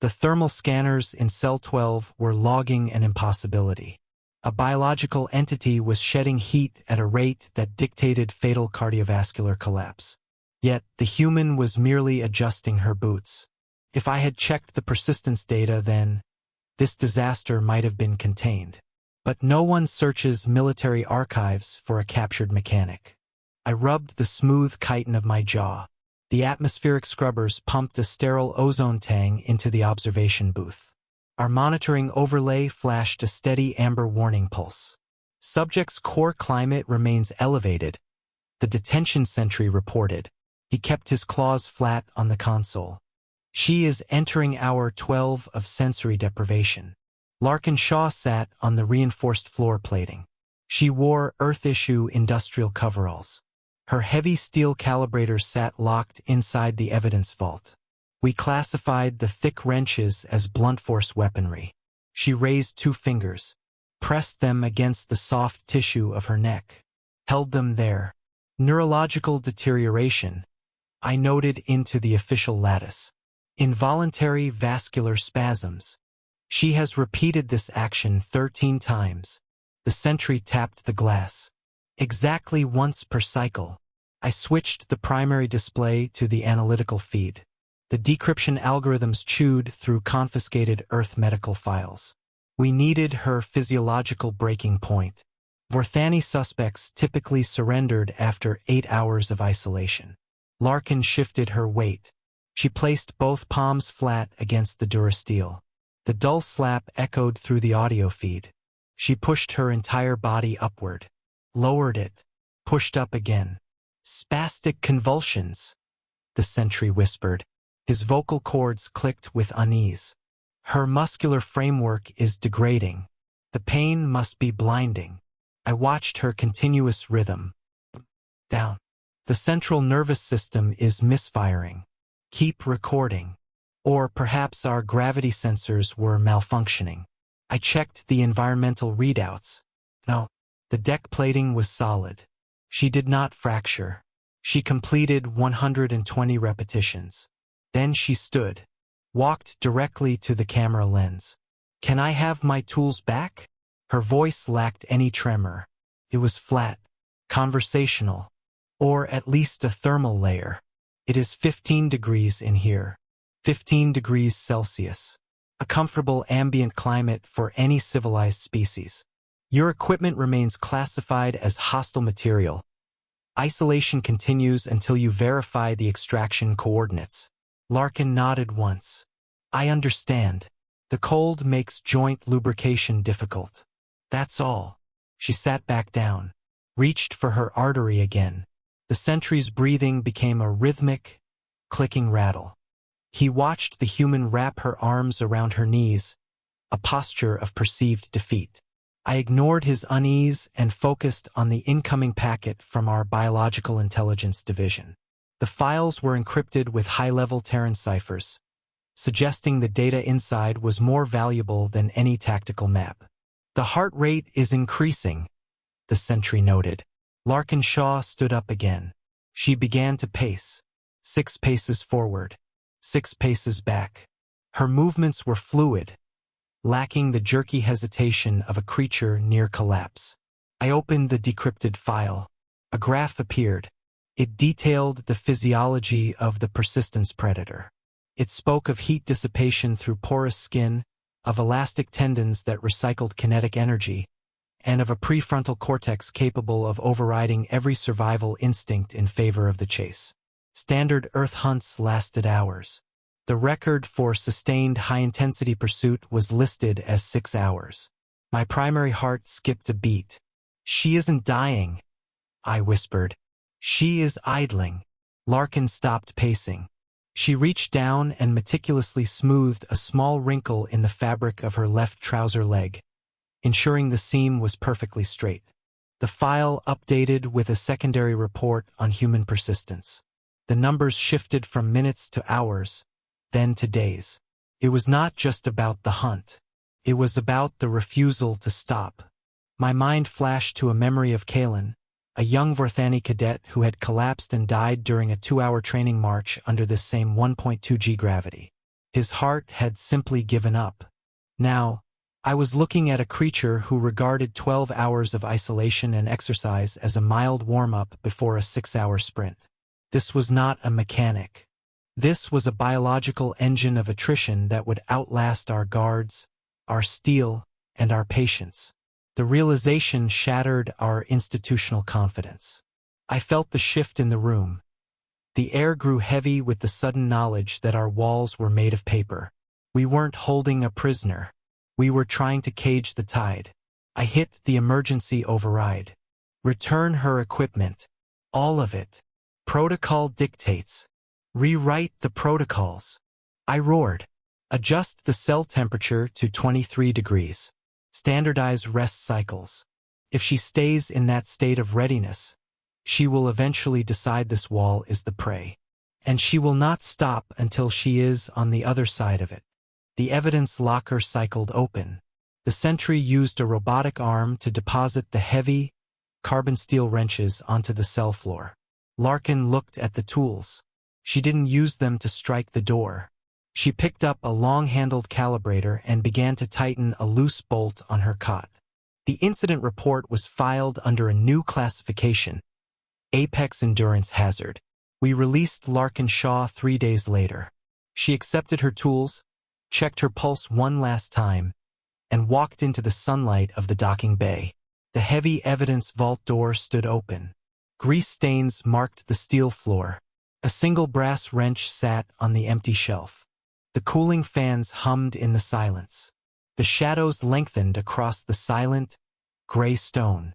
The thermal scanners in Cell 12 were logging an impossibility. A biological entity was shedding heat at a rate that dictated fatal cardiovascular collapse. Yet, the human was merely adjusting her boots. If I had checked the persistence data then, this disaster might have been contained. But no one searches military archives for a captured mechanic. I rubbed the smooth chitin of my jaw. The atmospheric scrubbers pumped a sterile ozone tang into the observation booth. Our monitoring overlay flashed a steady amber warning pulse. Subject's core climate remains elevated, the detention sentry reported. He kept his claws flat on the console. She is entering hour 12 of sensory deprivation. Larkin Shaw sat on the reinforced floor plating. She wore Earth-issue industrial coveralls. Her heavy steel calibrators sat locked inside the evidence vault. We classified the thick wrenches as blunt force weaponry. She raised 2 fingers, pressed them against the soft tissue of her neck, held them there. Neurological deterioration, I noted into the official lattice. Involuntary vascular spasms. She has repeated this action 13 times. The sentry tapped the glass. Exactly once per cycle. I switched the primary display to the analytical feed. The decryption algorithms chewed through confiscated Earth medical files. We needed her physiological breaking point. Vorthani suspects typically surrendered after 8 hours of isolation. Larkin shifted her weight. She placed both palms flat against the durasteel. The dull slap echoed through the audio feed. She pushed her entire body upward, lowered it, pushed up again. Spastic convulsions, the sentry whispered. His vocal cords clicked with unease. Her muscular framework is degrading. The pain must be blinding. I watched her continuous rhythm. Down. The central nervous system is misfiring. Keep recording. Or perhaps our gravity sensors were malfunctioning. I checked the environmental readouts. No, the deck plating was solid. She did not fracture. She completed 120 repetitions. Then she stood, walked directly to the camera lens. Can I have my tools back? Her voice lacked any tremor. It was flat, conversational, or at least a thermal layer. It is 15 degrees in here, 15 degrees Celsius. A comfortable ambient climate for any civilized species. Your equipment remains classified as hostile material. Isolation continues until you verify the extraction coordinates. Larkin nodded once. I understand. The cold makes joint lubrication difficult. That's all. She sat back down, reached for her artery again. The sentry's breathing became a rhythmic, clicking rattle. He watched the human wrap her arms around her knees, a posture of perceived defeat. I ignored his unease and focused on the incoming packet from our biological intelligence division. The files were encrypted with high-level Terran ciphers, suggesting the data inside was more valuable than any tactical map. The heart rate is increasing, the sentry noted. Larkin Shaw stood up again. She began to pace. 6 paces forward, 6 paces back. Her movements were fluid, lacking the jerky hesitation of a creature near collapse. I opened the decrypted file. A graph appeared. It detailed the physiology of the persistence predator. It spoke of heat dissipation through porous skin, of elastic tendons that recycled kinetic energy, and of a prefrontal cortex capable of overriding every survival instinct in favor of the chase. Standard Earth hunts lasted hours. The record for sustained high-intensity pursuit was listed as 6 hours. My primary heart skipped a beat. She isn't dying, I whispered. She is idling. Larkin stopped pacing. She reached down and meticulously smoothed a small wrinkle in the fabric of her left trouser leg, ensuring the seam was perfectly straight. The file updated with a secondary report on human persistence. The numbers shifted from minutes to hours, then to days. It was not just about the hunt. It was about the refusal to stop. My mind flashed to a memory of Kalen, a young Vorthani cadet who had collapsed and died during a 2-hour training march under this same 1.2 g gravity. His heart had simply given up. Now, I was looking at a creature who regarded 12 hours of isolation and exercise as a mild warm-up before a 6-hour sprint. This was not a mechanic. This was a biological engine of attrition that would outlast our guards, our steel, and our patience. The realization shattered our institutional confidence. I felt the shift in the room. The air grew heavy with the sudden knowledge that our walls were made of paper. We weren't holding a prisoner. We were trying to cage the tide. I hit the emergency override. Return her equipment. All of it. Protocol dictates. Rewrite the protocols. I roared. Adjust the cell temperature to 23 degrees. Standardize rest cycles. If she stays in that state of readiness, she will eventually decide this wall is the prey. And she will not stop until she is on the other side of it. The evidence locker cycled open. The sentry used a robotic arm to deposit the heavy, carbon steel wrenches onto the cell floor. Larkin looked at the tools. She didn't use them to strike the door. She picked up a long-handled calibrator and began to tighten a loose bolt on her cot. The incident report was filed under a new classification, Apex Endurance Hazard. We released Larkin Shaw 3 days later. She accepted her tools, checked her pulse one last time, and walked into the sunlight of the docking bay. The heavy evidence vault door stood open. Grease stains marked the steel floor. A single brass wrench sat on the empty shelf. The cooling fans hummed in the silence. The shadows lengthened across the silent, gray stone.